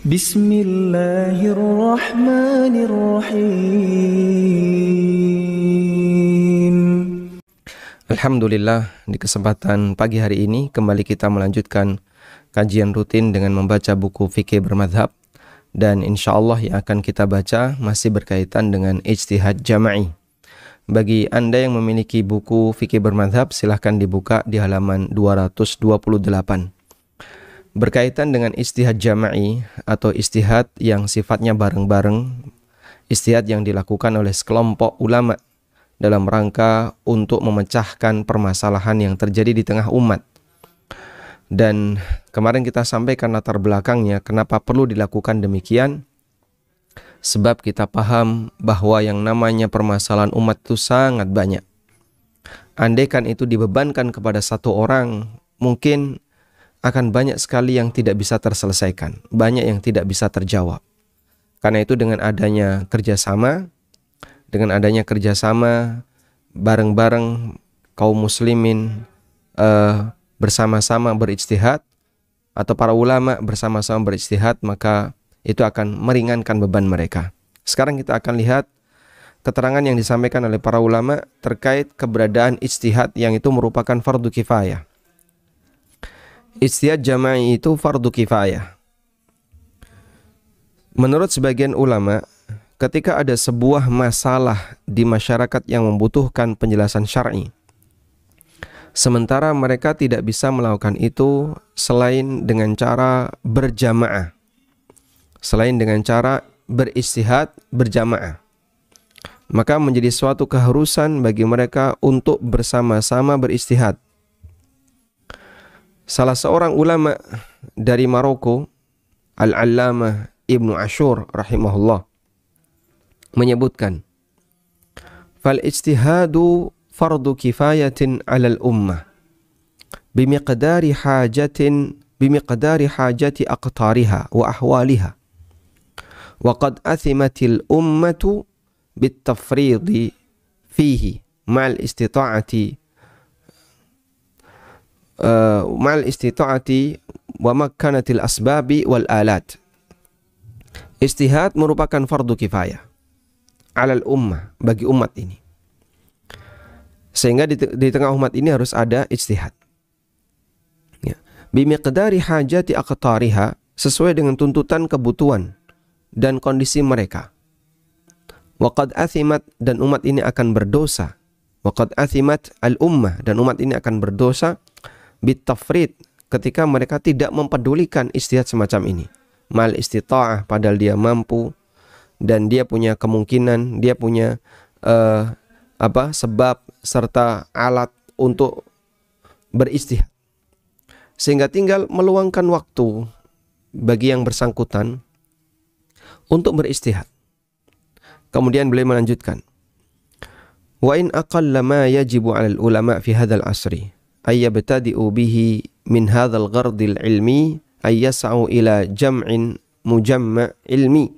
Bismillahirrahmanirrahim. Alhamdulillah, di kesempatan pagi hari ini kembali kita melanjutkan kajian rutin dengan membaca buku fikih bermadhab. Dan insya Allah yang akan kita baca masih berkaitan dengan ijtihad jama'i. Bagi Anda yang memiliki buku fikih bermadhab, silahkan dibuka di halaman 228. Berkaitan dengan ijtihad jama'i atau ijtihad yang sifatnya bareng-bareng, ijtihad yang dilakukan oleh sekelompok ulama dalam rangka untuk memecahkan permasalahan yang terjadi di tengah umat. Dan kemarin kita sampaikan latar belakangnya kenapa perlu dilakukan demikian. Sebab kita paham bahwa yang namanya permasalahan umat itu sangat banyak. Andaikan itu dibebankan kepada satu orang, mungkin akan banyak sekali yang tidak bisa terselesaikan, banyak yang tidak bisa terjawab. Karena itu dengan adanya kerjasama bareng-bareng kaum muslimin bersama-sama berijtihad, atau para ulama bersama-sama berijtihad, maka itu akan meringankan beban mereka. Sekarang kita akan lihat keterangan yang disampaikan oleh para ulama terkait keberadaan ijtihad yang itu merupakan fardu kifayah. Ijtihad jama'i itu fardu kifayah. Menurut sebagian ulama, ketika ada sebuah masalah di masyarakat yang membutuhkan penjelasan syar'i, sementara mereka tidak bisa melakukan itu selain dengan cara berjamaah, selain dengan cara berijtihad berjamaah, maka menjadi suatu keharusan bagi mereka untuk bersama-sama berijtihad. Salah seorang ulama dari Maroko, Al-Allamah Ibnu Ashur rahimahullah, menyebutkan, "Fal ijtihadu fardu kifayatin 'alal ummah bimiqdari hajati aqtariha wa ahwaliha wa qad athimatil ummatu bittafridi fihi ma'al istita'ati wa makkanatil asbabi wal alat." Ijtihad merupakan fardu kifayah 'alal ummah, bagi umat ini. Sehingga di tengah umat ini harus ada ijtihad. Ya. Bimiqdari hajati aqtariha, sesuai dengan tuntutan kebutuhan dan kondisi mereka. Waqad athimat, dan umat ini akan berdosa. Waqad athimat al-ummah, dan umat ini akan berdosa bitafrid, ketika mereka tidak mempedulikan ijtihad semacam ini. Mal istita'ah, padahal dia mampu dan dia punya kemungkinan, dia punya sebab serta alat untuk berijtihad, sehingga tinggal meluangkan waktu bagi yang bersangkutan untuk berijtihad. Kemudian beliau melanjutkan, wa in aqalla ma yajibu 'alal ulama fi hadzal asri ay yabtadi'u bihi min hadzal ghardil ilmi ay yas'u ila jam'in mujamma' ilmi.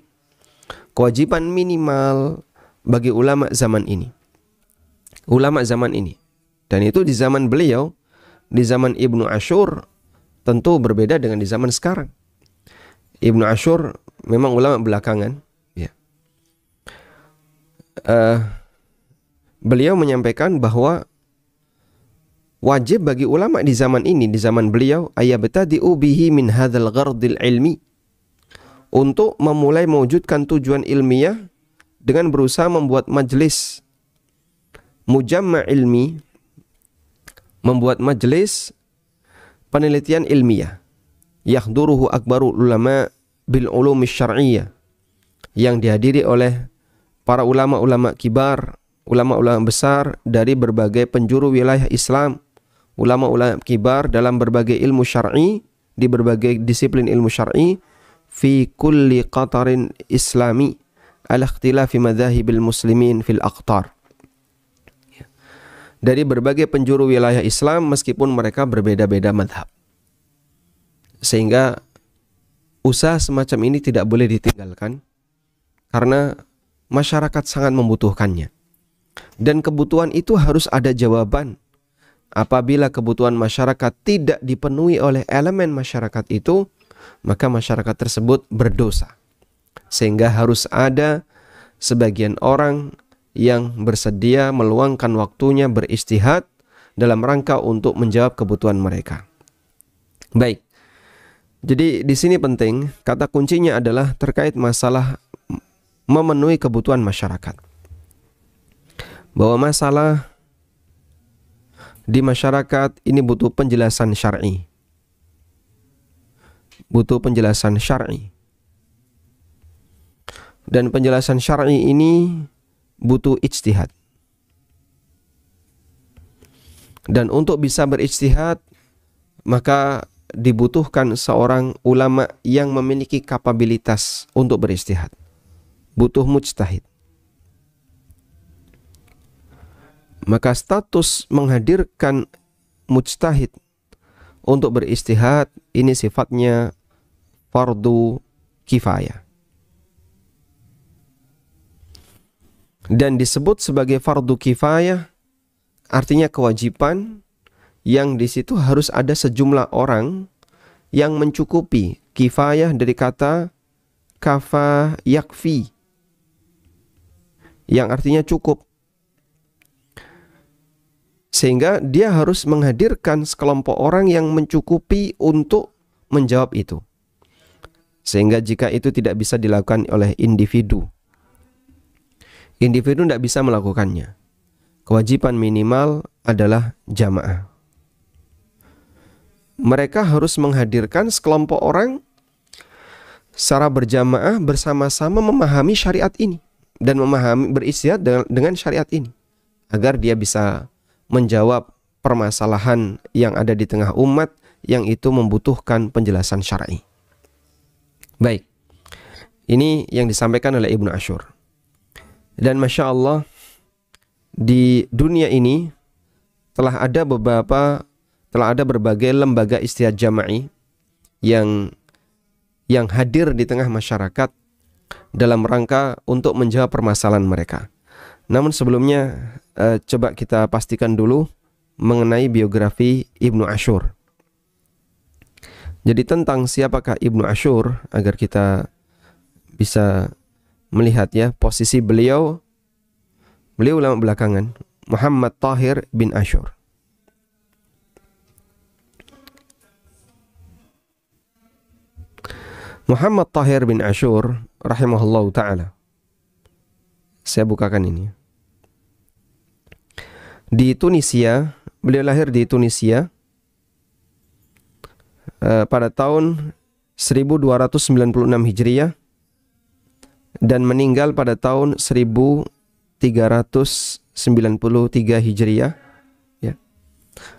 Kewajiban minimal bagi ulama zaman ini, dan itu di zaman beliau, di zaman Ibnu Ashur, tentu berbeda dengan di zaman sekarang. Ibnu Ashur memang ulama belakangan, ya. Beliau menyampaikan bahwa wajib bagi ulama di zaman ini, di zaman beliau, ayabtadi'u bihi min hadzal ghardil ilmi, untuk memulai mewujudkan tujuan ilmiah dengan berusaha membuat majlis mujamma' ilmi, membuat majlis penelitian ilmiah, yahduruhu akbarul ulama bil ulumi syar'iyyah, yang dihadiri oleh para ulama-ulama kibar, ulama-ulama besar dari berbagai penjuru wilayah Islam, ulama-ulama kibar dalam berbagai ilmu syar'i, di berbagai disiplin ilmu syar'i, fi kulli qatarin islami ala ikhtilafi madzahibil muslimin fil aqtar, dari berbagai penjuru wilayah Islam meskipun mereka berbeda-beda madhab. Sehingga usaha semacam ini tidak boleh ditinggalkan, karena masyarakat sangat membutuhkannya. Dan kebutuhan itu harus ada jawaban. Apabila kebutuhan masyarakat tidak dipenuhi oleh elemen masyarakat itu, maka masyarakat tersebut berdosa. Sehingga harus ada sebagian orang yang bersedia meluangkan waktunya beristihad dalam rangka untuk menjawab kebutuhan mereka. Baik. Jadi di sini penting, kata kuncinya adalah terkait masalah memenuhi kebutuhan masyarakat. Bahwa masalah di masyarakat ini butuh penjelasan syar'i. Butuh penjelasan syar'i. Dan penjelasan syar'i ini butuh ijtihad. Dan untuk bisa berijtihad, maka dibutuhkan seorang ulama yang memiliki kapabilitas untuk berijtihad. Butuh mujtahid. Maka status menghadirkan mujtahid untuk berijtihad ini sifatnya fardu kifayah. Dan disebut sebagai fardu kifayah artinya kewajiban yang di situ harus ada sejumlah orang yang mencukupi. Kifayah dari kata kafa yakfi, yang artinya cukup. Sehingga dia harus menghadirkan sekelompok orang yang mencukupi untuk menjawab itu. Sehingga jika itu tidak bisa dilakukan oleh individu tidak bisa melakukannya. Kewajiban minimal adalah jamaah. Mereka harus menghadirkan sekelompok orang secara berjamaah bersama-sama memahami syariat ini dan memahami beristihad dengan syariat ini agar dia bisa menjawab permasalahan yang ada di tengah umat yang itu membutuhkan penjelasan syar'i. Baik, ini yang disampaikan oleh Ibnu Ashur. Dan Masya Allah, di dunia ini telah ada berbagai lembaga istihad jama'i yang hadir di tengah masyarakat dalam rangka untuk menjawab permasalahan mereka. Namun sebelumnya coba kita pastikan dulu mengenai biografi Ibnu Ashur. Jadi tentang siapakah Ibnu Ashur agar kita bisa melihat ya posisi beliau ulama belakangan, Muhammad Tahir bin Ashur. Muhammad Tahir bin Ashur rahimahullahu ta'ala. Saya bukakan ini. Di Tunisia, beliau lahir di Tunisia pada tahun 1296 Hijriah dan meninggal pada tahun 1393 Hijriah ya,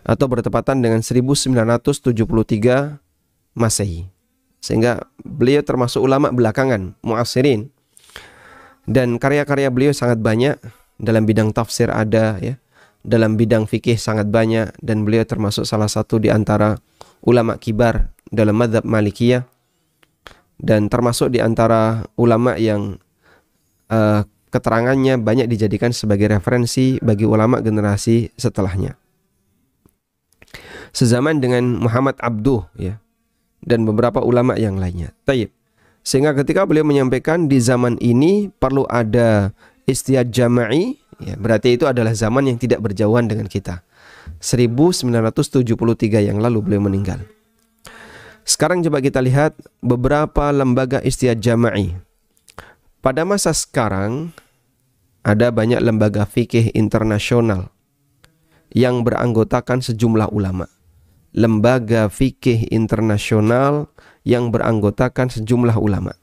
atau bertepatan dengan 1973 Masehi. Sehingga beliau termasuk ulama belakangan, mu'asirin. Dan karya-karya beliau sangat banyak, dalam bidang tafsir ada ya, dalam bidang fikih sangat banyak, dan beliau termasuk salah satu di antara ulama kibar dalam mazhab Malikiyah, dan termasuk di antara ulama yang keterangannya banyak dijadikan sebagai referensi bagi ulama generasi setelahnya. Sezaman dengan Muhammad Abduh ya, dan beberapa ulama yang lainnya. Taib. Sehingga ketika beliau menyampaikan di zaman ini perlu ada istihad jama'i, ya, berarti itu adalah zaman yang tidak berjauhan dengan kita. 1973 yang lalu beliau meninggal. Sekarang coba kita lihat beberapa lembaga istihad jama'i. Pada masa sekarang ada banyak lembaga fikih internasional yang beranggotakan sejumlah ulama. Lembaga fikih internasional yang beranggotakan sejumlah ulama.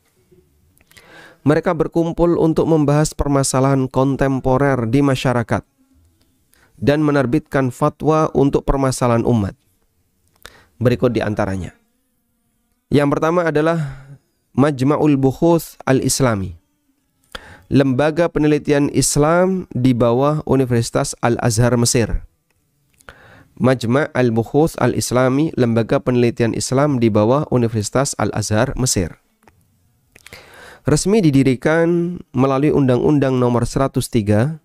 Mereka berkumpul untuk membahas permasalahan kontemporer di masyarakat dan menerbitkan fatwa untuk permasalahan umat. Berikut di antaranya. Yang pertama adalah Majma'ul Bukhuth Al-Islami, lembaga penelitian Islam di bawah Universitas Al-Azhar Mesir. Majma' Al-Bukhuth Al-Islami, lembaga penelitian Islam di bawah Universitas Al-Azhar Mesir. Resmi didirikan melalui Undang-Undang Nomor 103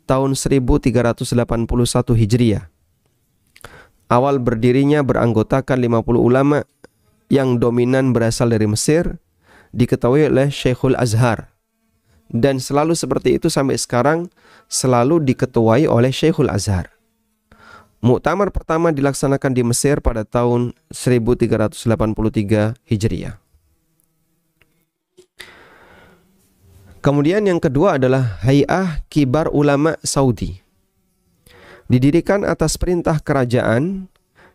tahun 1381 Hijriah. Awal berdirinya beranggotakan 50 ulama yang dominan berasal dari Mesir, diketuai oleh Syekhul Azhar. Dan selalu seperti itu sampai sekarang, selalu diketuai oleh Syekhul Azhar. Muktamar pertama dilaksanakan di Mesir pada tahun 1383 Hijriah. Kemudian yang kedua adalah Hay'ah Kibar Ulama Saudi. Didirikan atas perintah kerajaan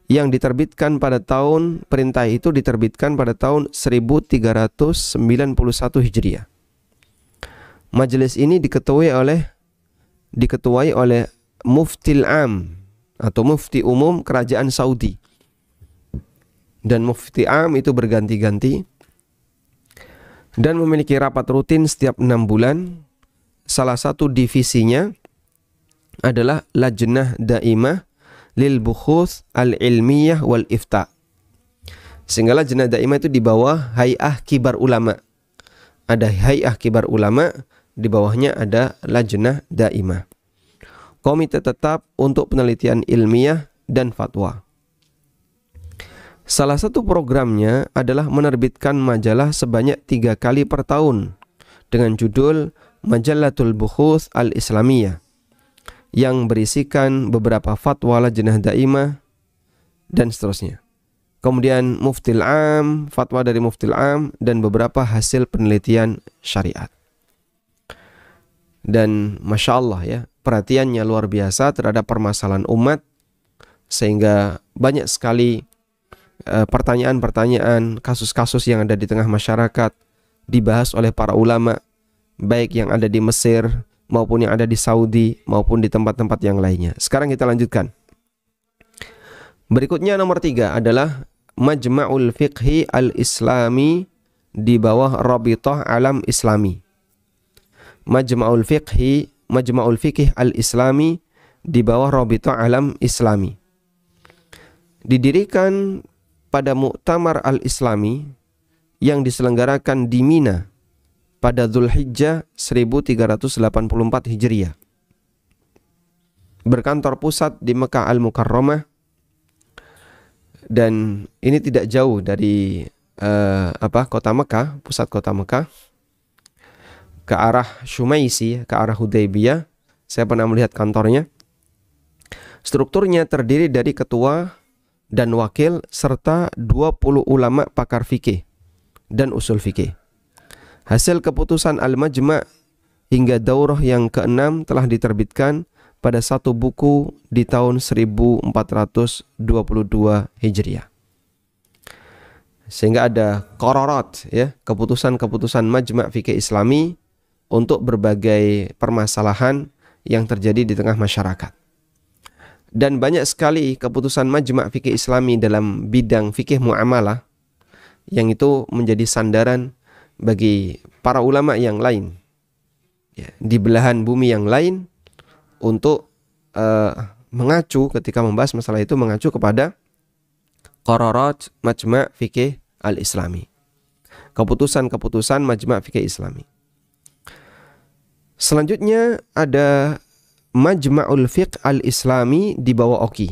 yang diterbitkan pada tahun, perintah itu diterbitkan pada tahun 1391 Hijriah. Majelis ini diketuai oleh Muftil Am atau Mufti Umum Kerajaan Saudi. Dan Mufti Am itu berganti-ganti dan memiliki rapat rutin setiap 6 bulan. Salah satu divisinya adalah Lajnah Daimah lil Bukhuth al-Ilmiyah wal Ifta. Sehingga Lajnah Daimah itu di bawah Hay'ah Kibar Ulama. Ada Hay'ah Kibar Ulama, di bawahnya ada Lajnah Daimah. Komite tetap untuk penelitian ilmiah dan fatwa. Salah satu programnya adalah menerbitkan majalah sebanyak 3 kali per tahun dengan judul Majallatul Bukhuth al-Islamiyah yang berisikan beberapa fatwa Lajnah Daimah dan seterusnya. Kemudian Muftil Am, fatwa dari Muftil Am dan beberapa hasil penelitian syariat. Dan Masya Allah ya, perhatiannya luar biasa terhadap permasalahan umat, sehingga banyak sekali pertanyaan-pertanyaan, kasus-kasus yang ada di tengah masyarakat dibahas oleh para ulama, baik yang ada di Mesir maupun yang ada di Saudi maupun di tempat-tempat yang lainnya. Sekarang kita lanjutkan. Berikutnya nomor 3 adalah Majma'ul Fiqhi Al-Islami di bawah Rabithah Alam Islami. Majma'ul Fiqhi Al-Islami di bawah Rabithah Alam Islami. Didirikan pada Muktamar Al-Islami yang diselenggarakan di Mina pada Dzulhijjah 1384 Hijriah. Berkantor pusat di Mekah Al-Mukarramah, dan ini tidak jauh dari kota Mekah, pusat kota Mekah, ke arah Syumaisi, ke arah Hudaybiyah. Saya pernah melihat kantornya. Strukturnya terdiri dari ketua dan wakil serta 20 ulama pakar fikih dan usul fikih. Hasil keputusan Al-Majma' hingga daurah yang ke-6 telah diterbitkan pada satu buku di tahun 1422 Hijriah. Sehingga ada qararat ya, keputusan-keputusan Majma' Fikih Islami untuk berbagai permasalahan yang terjadi di tengah masyarakat. Dan banyak sekali keputusan Majma' Fikih Islami dalam bidang fikih muamalah yang itu menjadi sandaran bagi para ulama yang lain ya, di belahan bumi yang lain untuk mengacu ketika membahas masalah itu, mengacu kepada qararat Majma' Fikih Al-Islami, keputusan-keputusan Majma' Fikih Islami. Selanjutnya ada Majma'ul Fiqh Al-Islami di bawah OKI.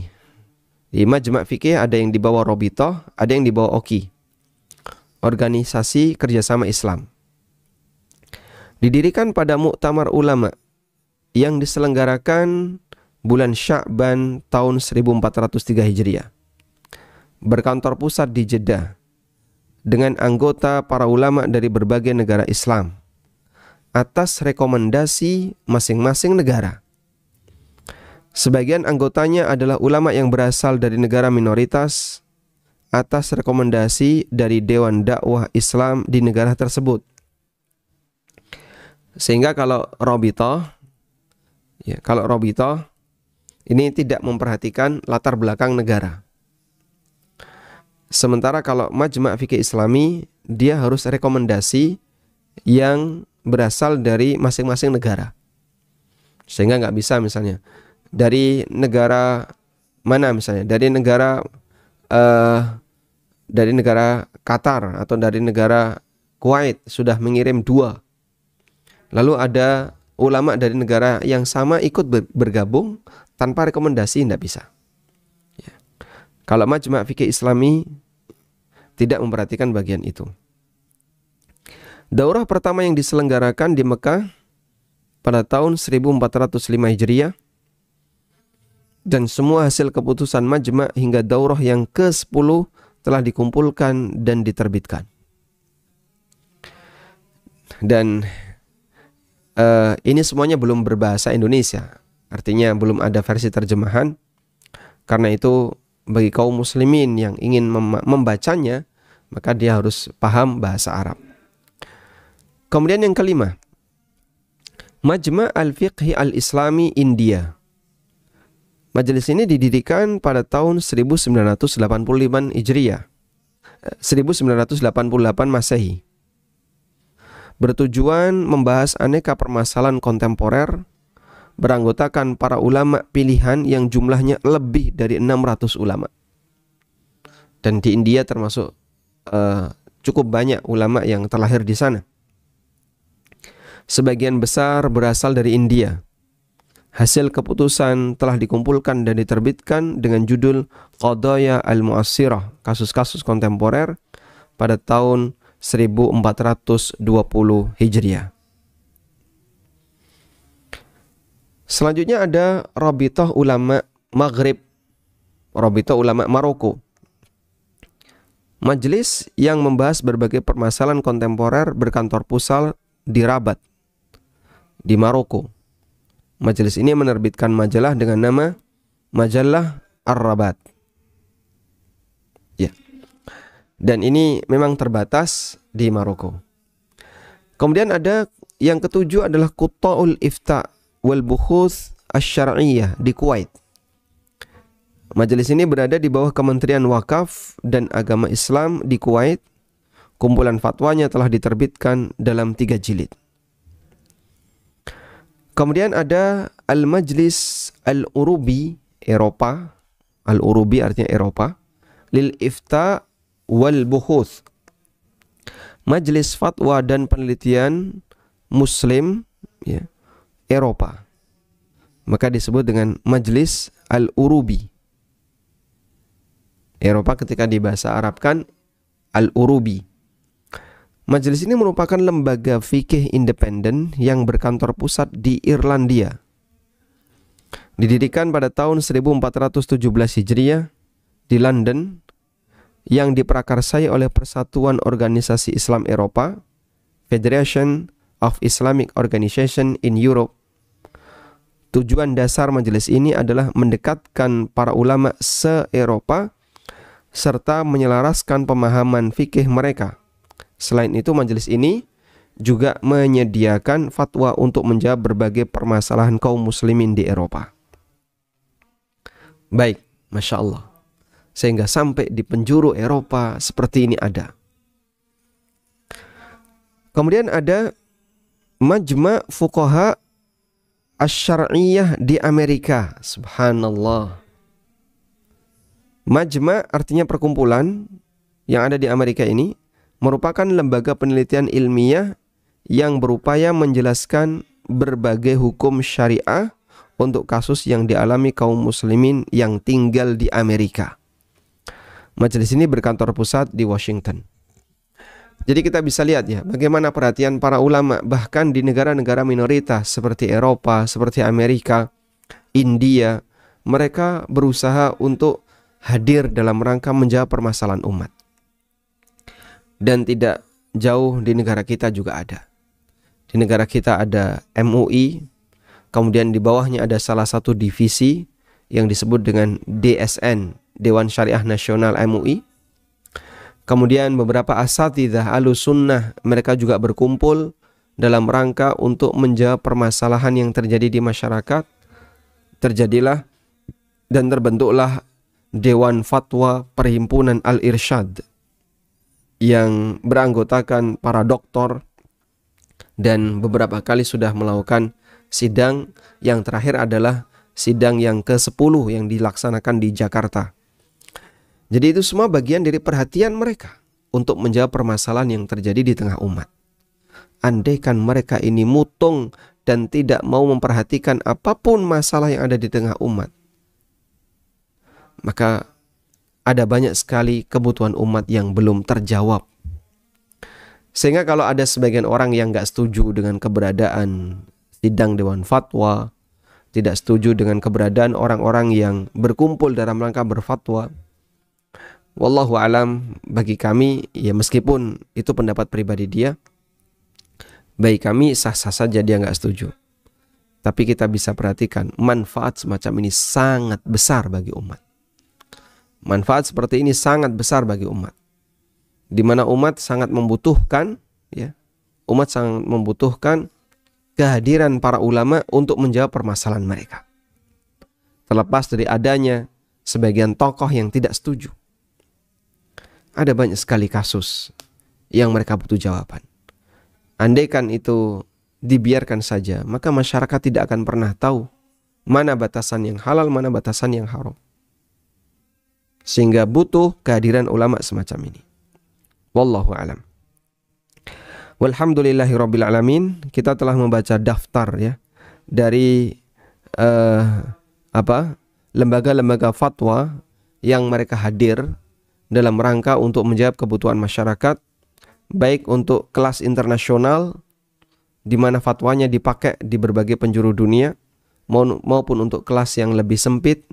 Di Majma' Fikih ada yang di bawah Rabithah, ada yang di bawah OKI, Organisasi Kerjasama Islam. Didirikan pada Muktamar Ulama yang diselenggarakan bulan Sya'ban tahun 1403 Hijriah. Berkantor pusat di Jeddah dengan anggota para ulama dari berbagai negara Islam atas rekomendasi masing-masing negara. Sebagian anggotanya adalah ulama yang berasal dari negara minoritas atas rekomendasi dari Dewan Dakwah Islam di negara tersebut. Sehingga kalau Rabithah ini tidak memperhatikan latar belakang negara. Sementara kalau Majma' Fikih Islami, dia harus rekomendasi yang berasal dari masing-masing negara. Sehingga nggak bisa misalnya dari negara mana, misalnya dari negara Qatar atau dari negara Kuwait sudah mengirim 2, lalu ada ulama dari negara yang sama ikut bergabung tanpa rekomendasi, tidak bisa ya. Kalau Majma' Fikih Islami tidak memperhatikan bagian itu. Daurah pertama yang diselenggarakan di Mekah pada tahun 1405 Hijriah, dan semua hasil keputusan majma' hingga daurah yang ke-10 telah dikumpulkan dan diterbitkan. Dan ini semuanya belum berbahasa Indonesia, artinya belum ada versi terjemahan. Karena itu bagi kaum muslimin yang ingin membacanya, maka dia harus paham bahasa Arab. Kemudian yang kelima, Majma' Al-Fiqhi Al-Islami India. Majelis ini didirikan pada tahun 1985 Hijriah, 1988 Masehi. Bertujuan membahas aneka permasalahan kontemporer, beranggotakan para ulama pilihan yang jumlahnya lebih dari 600 ulama. Dan di India termasuk cukup banyak ulama yang terlahir di sana. Sebagian besar berasal dari India. Hasil keputusan telah dikumpulkan dan diterbitkan dengan judul Qadaya Al-Mu'assirah, kasus-kasus kontemporer, pada tahun 1420 Hijriah. Selanjutnya ada Rabithah Ulama Maghrib, Rabithah Ulama Maroko. Majelis yang membahas berbagai permasalahan kontemporer berkantor pusat di Rabat, di Maroko. Majelis ini menerbitkan majalah dengan nama Majalah Ar-Rabat. Ya. Dan ini memang terbatas di Maroko. Kemudian ada yang ketujuh adalah Qutta'ul Ifta wal Bukhuth Asy-Syar'iyyah di Kuwait. Majelis ini berada di bawah Kementerian Wakaf dan Agama Islam di Kuwait. Kumpulan fatwanya telah diterbitkan dalam 3 jilid. Kemudian ada Al-Majlis Al-Urubi Eropa. Al-Urubi artinya Eropa. Lil Ifta wal Bukhuth, Majelis Fatwa dan Penelitian Muslim, ya, Eropa. Maka disebut dengan Majelis Al-Urubi. Eropa ketika di bahasa Arab kan Al-Urubi. Majelis ini merupakan lembaga fikih independen yang berkantor pusat di Irlandia. Didirikan pada tahun 1417 Hijriah di London, yang diprakarsai oleh Persatuan Organisasi Islam Eropa, Federation of Islamic Organization in Europe. Tujuan dasar majelis ini adalah mendekatkan para ulama se-Eropa serta menyelaraskan pemahaman fikih mereka. Selain itu, majelis ini juga menyediakan fatwa untuk menjawab berbagai permasalahan kaum muslimin di Eropa. Baik, Masya Allah. Sehingga sampai di penjuru Eropa seperti ini ada. Kemudian ada Majma' Fuqaha Asy-Syar'iyyah di Amerika. Subhanallah. Majma' artinya perkumpulan yang ada di Amerika ini merupakan lembaga penelitian ilmiah yang berupaya menjelaskan berbagai hukum syariah untuk kasus yang dialami kaum muslimin yang tinggal di Amerika. Majelis ini berkantor pusat di Washington. Jadi kita bisa lihat ya, bagaimana perhatian para ulama bahkan di negara-negara minoritas seperti Eropa, seperti Amerika, India. Mereka berusaha untuk hadir dalam rangka menjawab permasalahan umat. Dan tidak jauh di negara kita juga ada. Di negara kita ada MUI, kemudian di bawahnya ada salah satu divisi yang disebut dengan DSN, Dewan Syariah Nasional MUI. Kemudian beberapa asatidzah Ahlussunnah mereka juga berkumpul dalam rangka untuk menjawab permasalahan yang terjadi di masyarakat. Terjadilah dan terbentuklah Dewan Fatwa Perhimpunan Al-Irsyad yang beranggotakan para doktor dan beberapa kali sudah melakukan sidang. Yang terakhir adalah sidang yang ke-10 yang dilaksanakan di Jakarta. Jadi itu semua bagian dari perhatian mereka untuk menjawab permasalahan yang terjadi di tengah umat. Andaikan mereka ini mutung dan tidak mau memperhatikan apapun masalah yang ada di tengah umat, maka ada banyak sekali kebutuhan umat yang belum terjawab. Sehingga kalau ada sebagian orang yang nggak setuju dengan keberadaan sidang Dewan Fatwa, tidak setuju dengan keberadaan orang-orang yang berkumpul dalam rangka berfatwa, wallahu alam, bagi kami, ya meskipun itu pendapat pribadi dia, bagi kami sah-sah saja dia nggak setuju. Tapi kita bisa perhatikan, manfaat semacam ini sangat besar bagi umat. Manfaat seperti ini sangat besar bagi umat. Di mana umat sangat membutuhkan, ya, umat sangat membutuhkan kehadiran para ulama untuk menjawab permasalahan mereka. Terlepas dari adanya sebagian tokoh yang tidak setuju. Ada banyak sekali kasus yang mereka butuh jawaban. Andaikan itu dibiarkan saja, maka masyarakat tidak akan pernah tahu mana batasan yang halal, mana batasan yang haram. Sehingga butuh kehadiran ulama semacam ini. Wallahu alam. Walhamdulillahirabbil alamin. Kita telah membaca daftar, ya, dari lembaga-lembaga fatwa yang mereka hadir dalam rangka untuk menjawab kebutuhan masyarakat, baik untuk kelas internasional di mana fatwanya dipakai di berbagai penjuru dunia, maupun untuk kelas yang lebih sempit,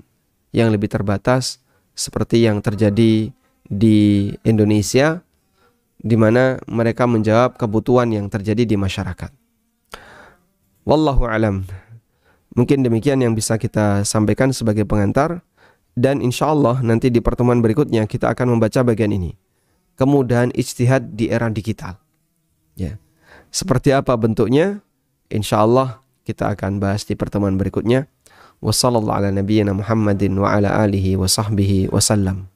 yang lebih terbatas, seperti yang terjadi di Indonesia, di mana mereka menjawab kebutuhan yang terjadi di masyarakat. Wallahu alam. Mungkin demikian yang bisa kita sampaikan sebagai pengantar, dan insya Allah nanti di pertemuan berikutnya kita akan membaca bagian ini, kemudahan ijtihad di era digital. Ya. Seperti apa bentuknya? Insya Allah kita akan bahas di pertemuan berikutnya. Wassallallahu ala nabiyyina Muhammadin wa ala alihi wa sahbihi wasallam.